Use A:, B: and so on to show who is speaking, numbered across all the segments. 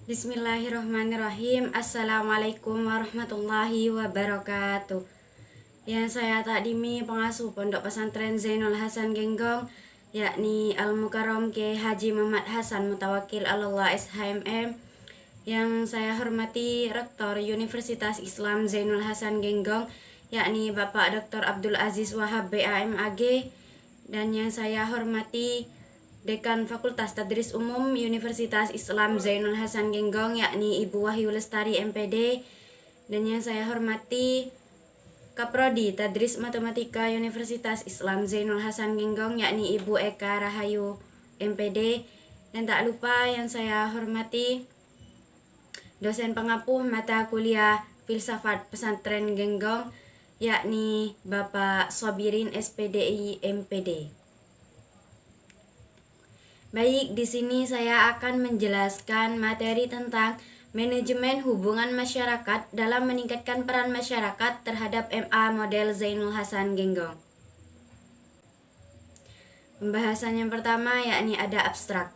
A: Bismillahirrahmanirrahim. Assalamualaikum warahmatullahi wabarakatuh. Yang saya takdimi pengasuh Pondok Pesantren Zainul Hasan Genggong, yakni Al-Mukarram Kiai Haji Muhammad Hasan Mutawakil Allah SHMM. Yang saya hormati Rektor Universitas Islam Zainul Hasan Genggong, yakni Bapak Dr. Abdul Aziz Wahab BAMAG. Dan yang saya hormati Dekan Fakultas Tadris Umum Universitas Islam Zainul Hasan Genggong, yakni Ibu Wahyu Lestari MPD. Dan yang saya hormati Kaprodi Tadris Matematika Universitas Islam Zainul Hasan Genggong, yakni Ibu Eka Rahayu MPD. Dan tak lupa yang saya hormati dosen pengapuh mata kuliah Filsafat Pesantren Genggong, yakni Bapak Sobirin SPDI MPD. Baik, di sini saya akan menjelaskan materi tentang manajemen hubungan masyarakat dalam meningkatkan peran masyarakat terhadap MA model Zainul Hasan Genggong. Pembahasan yang pertama yakni ada abstrak.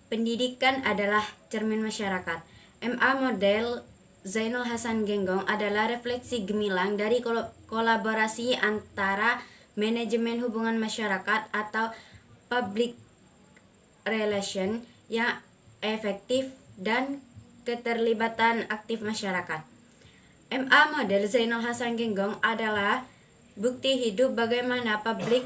A: Pendidikan adalah cermin masyarakat. MA model Zainul Hasan Genggong adalah refleksi gemilang dari kolaborasi antara manajemen hubungan masyarakat atau public relation yang efektif dan keterlibatan aktif masyarakat. MA model Zainul Hasan Genggong adalah bukti hidup bagaimana public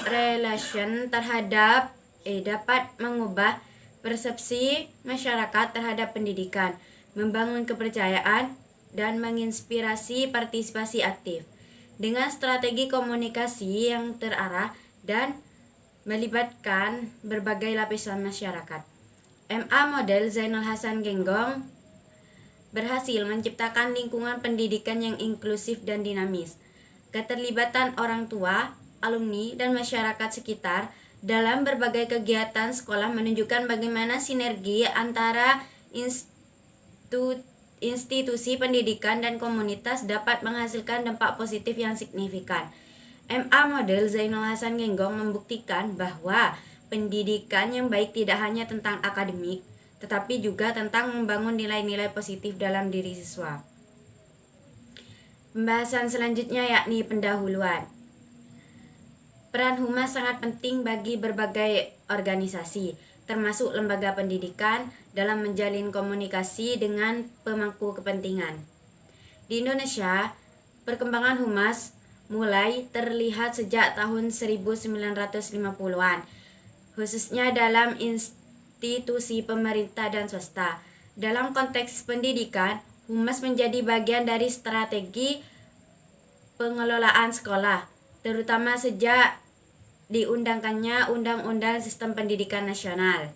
A: relation dapat mengubah persepsi masyarakat terhadap pendidikan, membangun kepercayaan, dan menginspirasi partisipasi aktif dengan strategi komunikasi yang terarah dan melibatkan berbagai lapisan masyarakat. MA model Zainul Hasan Genggong berhasil menciptakan lingkungan pendidikan yang inklusif dan dinamis. Keterlibatan orang tua, alumni, dan masyarakat sekitar dalam berbagai kegiatan sekolah menunjukkan bagaimana sinergi antara institusi pendidikan dan komunitas dapat menghasilkan dampak positif yang signifikan. MA model Zainul Hasan Genggong membuktikan bahwa pendidikan yang baik tidak hanya tentang akademik, tetapi juga tentang membangun nilai-nilai positif dalam diri siswa. Pembahasan selanjutnya yakni pendahuluan. Peran humas sangat penting bagi berbagai organisasi, termasuk lembaga pendidikan, dalam menjalin komunikasi dengan pemangku kepentingan. Di Indonesia, perkembangan humas mulai terlihat sejak tahun 1950-an, khususnya dalam institusi pemerintah dan swasta. Dalam konteks pendidikan, humas menjadi bagian dari strategi pengelolaan sekolah, terutama sejak diundangkannya Undang-Undang Sistem Pendidikan Nasional.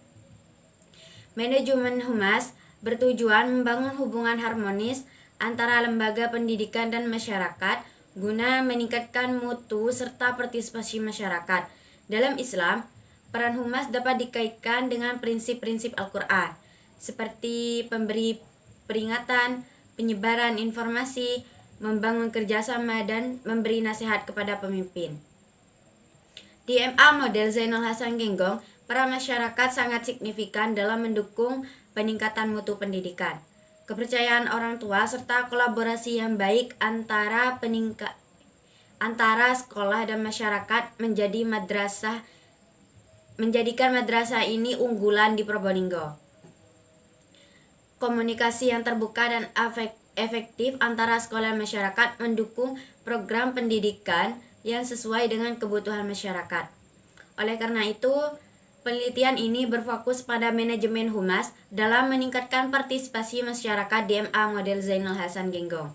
A: Manajemen humas bertujuan membangun hubungan harmonis antara lembaga pendidikan dan masyarakat guna meningkatkan mutu serta partisipasi masyarakat. Dalam Islam, peran humas dapat dikaitkan dengan prinsip-prinsip Al-Quran, seperti pemberi peringatan, penyebaran informasi, membangun kerjasama, dan memberi nasihat kepada pemimpin. Di MA model Zainul Hasan Genggong, peran masyarakat sangat signifikan dalam mendukung peningkatan mutu pendidikan, kepercayaan orang tua, serta kolaborasi yang baik antara sekolah dan masyarakat menjadikan madrasah ini unggulan di Probolinggo. Komunikasi yang terbuka dan efektif antara sekolah dan masyarakat mendukung program pendidikan yang sesuai dengan kebutuhan masyarakat. Oleh karena itu, penelitian ini berfokus pada manajemen humas dalam meningkatkan partisipasi masyarakat di MA model Zainul Hasan Genggong.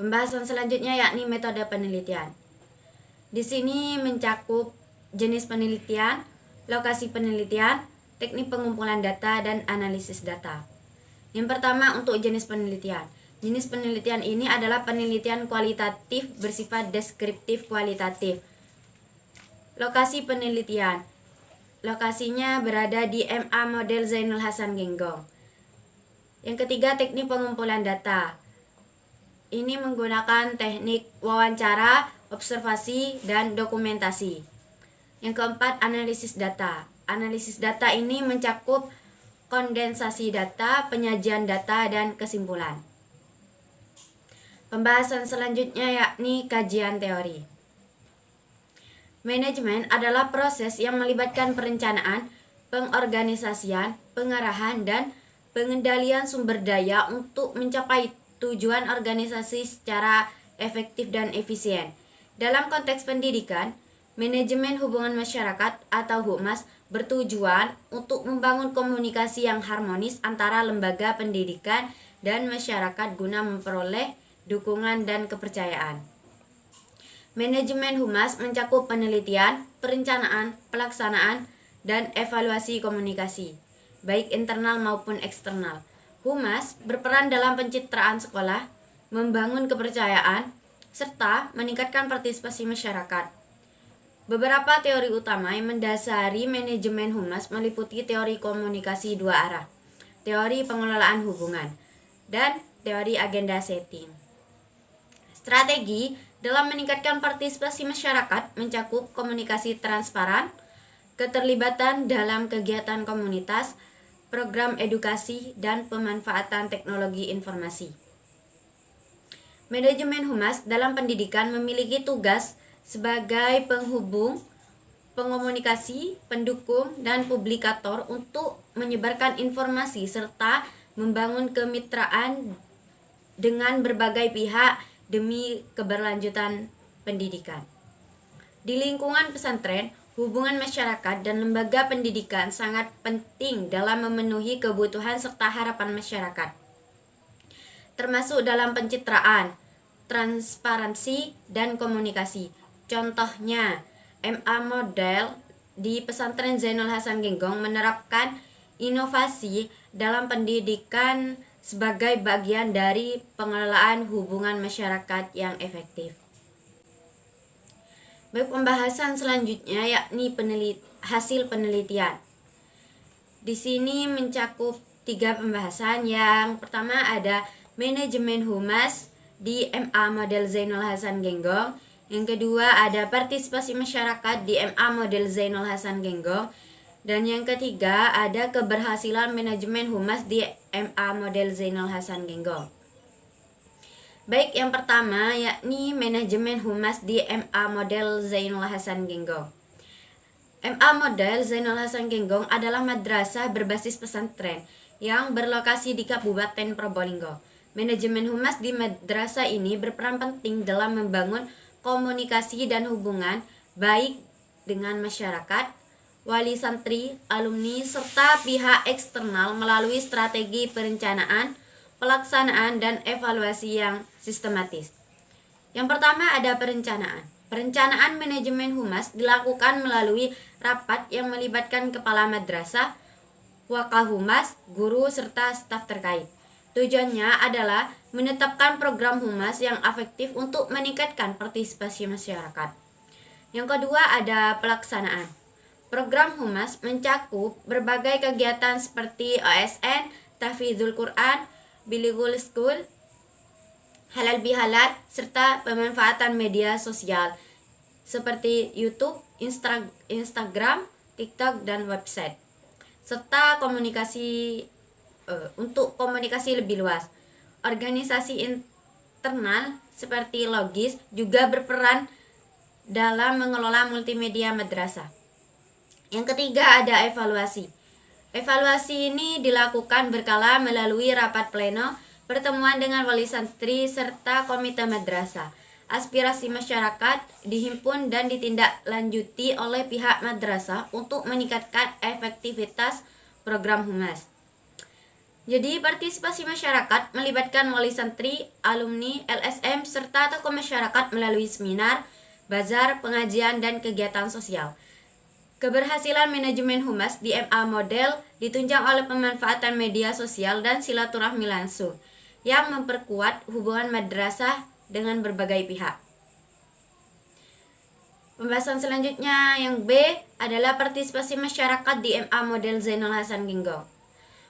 A: Pembahasan selanjutnya yakni metode penelitian. Di sini mencakup jenis penelitian, lokasi penelitian, teknik pengumpulan data, dan analisis data. Yang pertama, untuk jenis penelitian. Jenis penelitian ini adalah penelitian kualitatif bersifat deskriptif kualitatif. Lokasi penelitian. Lokasinya berada di MA model Zainul Hasan Genggong. Yang ketiga, teknik pengumpulan data. Ini menggunakan teknik wawancara, observasi, dan dokumentasi. Yang keempat, analisis data. Analisis data ini mencakup kondensasi data, penyajian data, dan kesimpulan. Pembahasan selanjutnya yakni kajian teori. Manajemen adalah proses yang melibatkan perencanaan, pengorganisasian, pengarahan, dan pengendalian sumber daya untuk mencapai tujuan organisasi secara efektif dan efisien. Dalam konteks pendidikan, manajemen hubungan masyarakat atau HUMAS bertujuan untuk membangun komunikasi yang harmonis antara lembaga pendidikan dan masyarakat guna memperoleh dukungan dan kepercayaan. Manajemen HUMAS mencakup penelitian, perencanaan, pelaksanaan, dan evaluasi komunikasi, baik internal maupun eksternal. HUMAS berperan dalam pencitraan sekolah, membangun kepercayaan, serta meningkatkan partisipasi masyarakat. Beberapa teori utama yang mendasari manajemen HUMAS meliputi teori komunikasi dua arah, teori pengelolaan hubungan, dan teori agenda setting. Strategi dalam meningkatkan partisipasi masyarakat mencakup komunikasi transparan, keterlibatan dalam kegiatan komunitas, program edukasi, dan pemanfaatan teknologi informasi. Manajemen HUMAS dalam pendidikan memiliki tugas sebagai penghubung, pengomunikasi, pendukung, dan publikator untuk menyebarkan informasi serta membangun kemitraan dengan berbagai pihak demi keberlanjutan pendidikan. Di lingkungan pesantren, hubungan masyarakat dan lembaga pendidikan sangat penting dalam memenuhi kebutuhan serta harapan masyarakat, termasuk dalam pencitraan, transparansi, dan komunikasi. Contohnya, MA Model di Pesantren Zainul Hasan Genggong menerapkan inovasi dalam pendidikan sebagai bagian dari pengelolaan hubungan masyarakat yang efektif. Baik, pembahasan selanjutnya yakni hasil penelitian. Di sini mencakup 3 pembahasan. Yang pertama ada manajemen HUMAS di MA Model Zainul Hasan Genggong. Yang kedua ada partisipasi masyarakat di MA Model Zainul Hasan Genggong. Dan yang ketiga ada keberhasilan manajemen HUMAS di MA Model Zainul Hasan Genggong. Baik, yang pertama yakni manajemen HUMAS di MA Model Zainul Hasan Genggong. MA Model Zainul Hasan Genggong adalah madrasah berbasis pesantren yang berlokasi di Kabupaten Probolinggo. Manajemen HUMAS di madrasah ini berperan penting dalam membangun komunikasi dan hubungan baik dengan masyarakat, wali santri, alumni, serta pihak eksternal melalui strategi perencanaan, pelaksanaan, dan evaluasi yang sistematis. Yang pertama ada perencanaan. Perencanaan manajemen HUMAS dilakukan melalui rapat yang melibatkan kepala madrasah, wakahumas, guru, serta staf terkait. Tujuannya adalah menetapkan program HUMAS yang efektif untuk meningkatkan partisipasi masyarakat. Yang kedua ada pelaksanaan. Program HUMAS mencakup berbagai kegiatan seperti OSN, Tahfidzul Quran, Bilingual School, Halal Bihalal, serta pemanfaatan media sosial seperti YouTube, Instagram, TikTok, dan website. Serta untuk komunikasi lebih luas. Organisasi internal seperti Logis juga berperan dalam mengelola multimedia madrasah. Yang ketiga ada evaluasi. Evaluasi ini dilakukan berkala melalui rapat pleno, pertemuan dengan wali santri, serta komite madrasah. Aspirasi masyarakat dihimpun dan ditindaklanjuti oleh pihak madrasah untuk meningkatkan efektivitas program HUMAS. Jadi partisipasi masyarakat melibatkan wali santri, alumni, LSM, serta tokoh masyarakat melalui seminar, bazar, pengajian, dan kegiatan sosial. Keberhasilan manajemen HUMAS di MA Model ditunjang oleh pemanfaatan media sosial dan silaturahmi langsung yang memperkuat hubungan madrasah dengan berbagai pihak. Pembahasan selanjutnya yang B adalah partisipasi masyarakat di MA Model Zainul Hasan Genggong.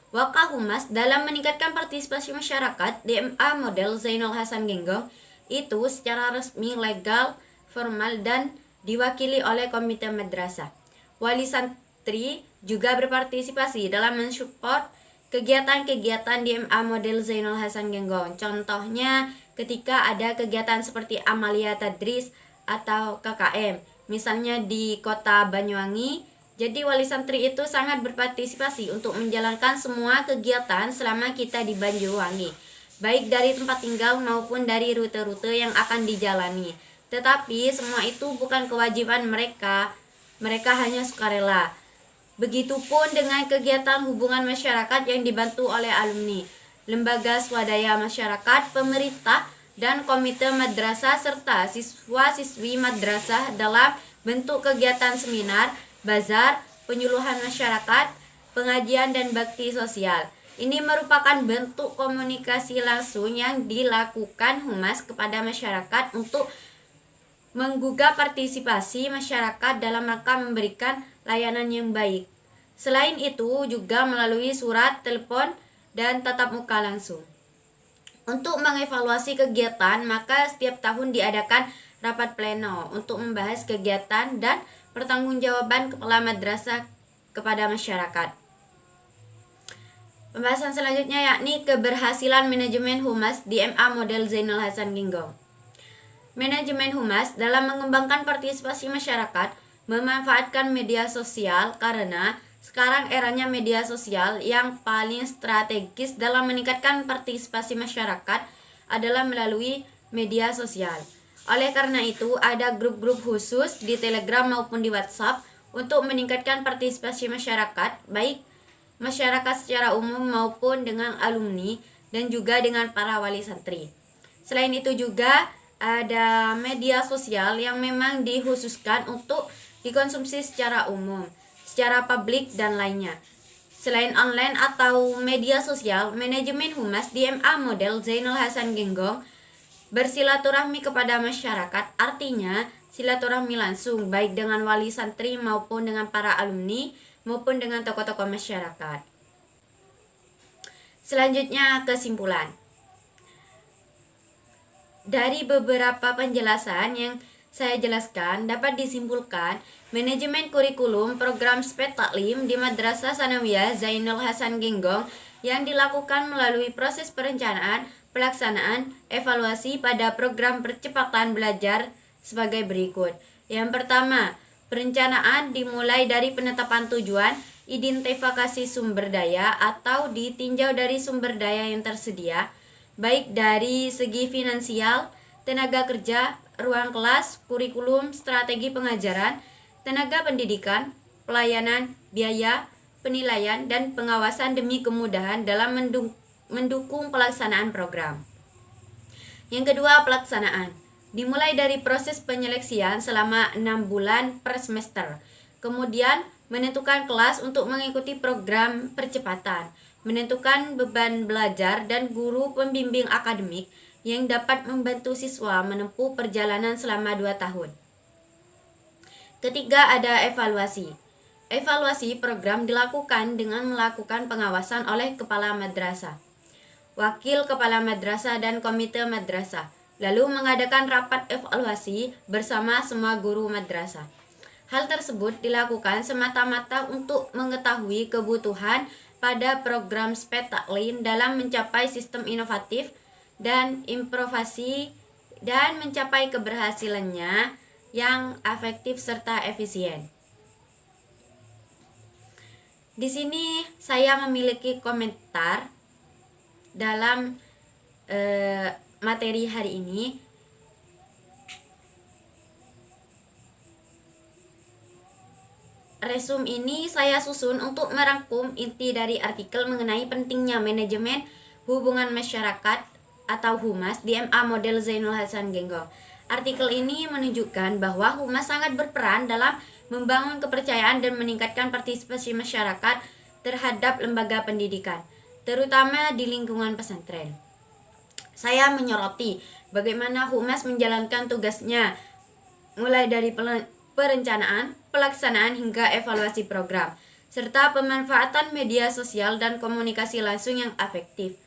A: Wakahumas dalam meningkatkan partisipasi masyarakat di MA Model Zainul Hasan Genggong itu secara resmi, legal, formal, dan diwakili oleh komite madrasah, wali santri, juga berpartisipasi dalam mensupport kegiatan-kegiatan DMA model Zainul Hasan Genggong. Contohnya ketika ada kegiatan seperti Amalia Tadris atau KKM, misalnya di kota Banyuwangi. Jadi wali santri itu sangat berpartisipasi untuk menjalankan semua kegiatan selama kita di Banyuwangi, baik dari tempat tinggal maupun dari rute-rute yang akan dijalani. Tetapi semua itu bukan kewajiban mereka, mereka hanya sukarela. Begitupun dengan kegiatan hubungan masyarakat yang dibantu oleh alumni, lembaga swadaya masyarakat, pemerintah, dan komite madrasah serta siswa-siswi madrasah dalam bentuk kegiatan seminar, bazar, penyuluhan masyarakat, pengajian, dan bakti sosial. Ini merupakan bentuk komunikasi langsung yang dilakukan Humas kepada masyarakat untuk menggugah partisipasi masyarakat dalam rangka memberikan layanan yang baik. Selain itu juga melalui surat, telepon, dan tatap muka langsung. Untuk mengevaluasi kegiatan, maka setiap tahun diadakan rapat pleno untuk membahas kegiatan dan pertanggungjawaban kepala madrasah kepada masyarakat. Pembahasan selanjutnya yakni keberhasilan manajemen Humas DMA model Zainul Hasan Genggong. Manajemen Humas dalam mengembangkan partisipasi masyarakat memanfaatkan media sosial karena sekarang eranya media sosial yang paling strategis dalam meningkatkan partisipasi masyarakat adalah melalui media sosial. Oleh karena itu, ada grup-grup khusus di Telegram maupun di WhatsApp untuk meningkatkan partisipasi masyarakat, baik masyarakat secara umum maupun dengan alumni dan juga dengan para wali santri. Selain itu juga ada media sosial yang memang dikhususkan untuk dikonsumsi secara umum, secara publik dan lainnya. Selain online atau media sosial, manajemen Humas DMA model Zainul Hasan Genggong bersilaturahmi kepada masyarakat, artinya silaturahmi langsung baik dengan wali santri maupun dengan para alumni maupun dengan tokoh-tokoh masyarakat. Selanjutnya kesimpulan. Dari beberapa penjelasan yang saya jelaskan dapat disimpulkan manajemen kurikulum program SPET Taklim di Madrasah Sanawiyah Zainul Hasan Genggong yang dilakukan melalui proses perencanaan, pelaksanaan, evaluasi pada program percepatan belajar sebagai berikut. Yang pertama, perencanaan dimulai dari penetapan tujuan, identifikasi sumber daya atau ditinjau dari sumber daya yang tersedia, baik dari segi finansial, tenaga kerja, ruang kelas, kurikulum, strategi pengajaran, tenaga pendidikan, pelayanan, biaya, penilaian, dan pengawasan demi kemudahan dalam mendukung pelaksanaan program. Yang kedua, pelaksanaan. Dimulai dari proses penyeleksian selama 6 bulan per semester. Kemudian, menentukan kelas untuk mengikuti program percepatan, menentukan beban belajar dan guru pembimbing akademik yang dapat membantu siswa menempuh perjalanan selama 2 tahun. Ketiga, ada evaluasi. Evaluasi program dilakukan dengan melakukan pengawasan oleh kepala madrasah, wakil kepala madrasah, dan komite madrasah, lalu mengadakan rapat evaluasi bersama semua guru madrasah. Hal tersebut dilakukan semata-mata untuk mengetahui kebutuhan pada program SPET Taklim dalam mencapai sistem inovatif dan improvisasi dan mencapai keberhasilannya yang efektif serta efisien. Di sini saya memiliki komentar dalam materi hari ini. Resum ini saya susun untuk merangkum inti dari artikel mengenai pentingnya manajemen hubungan masyarakat atau Humas DMA model Zainul Hasan Genggong. Artikel ini menunjukkan bahwa Humas sangat berperan dalam membangun kepercayaan dan meningkatkan partisipasi masyarakat terhadap lembaga pendidikan, terutama di lingkungan pesantren. Saya menyoroti bagaimana Humas menjalankan tugasnya mulai dari perencanaan, pelaksanaan hingga evaluasi program, serta pemanfaatan media sosial dan komunikasi langsung yang efektif.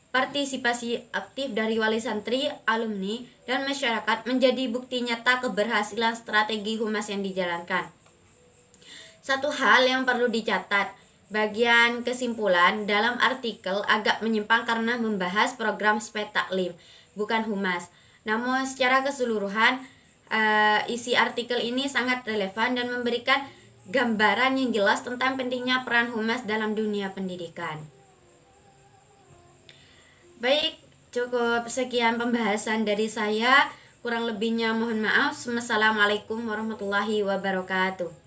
A: Partisipasi aktif dari wali santri, alumni, dan masyarakat menjadi bukti nyata keberhasilan strategi Humas yang dijalankan. Satu hal yang perlu dicatat, bagian kesimpulan dalam artikel agak menyimpang karena membahas program Spetaklim, bukan humas. Namun secara keseluruhan, isi artikel ini sangat relevan dan memberikan gambaran yang jelas tentang pentingnya peran humas dalam dunia pendidikan. Baik, cukup sekian pembahasan dari saya. Kurang lebihnya mohon maaf. Wassalamualaikum warahmatullahi wabarakatuh.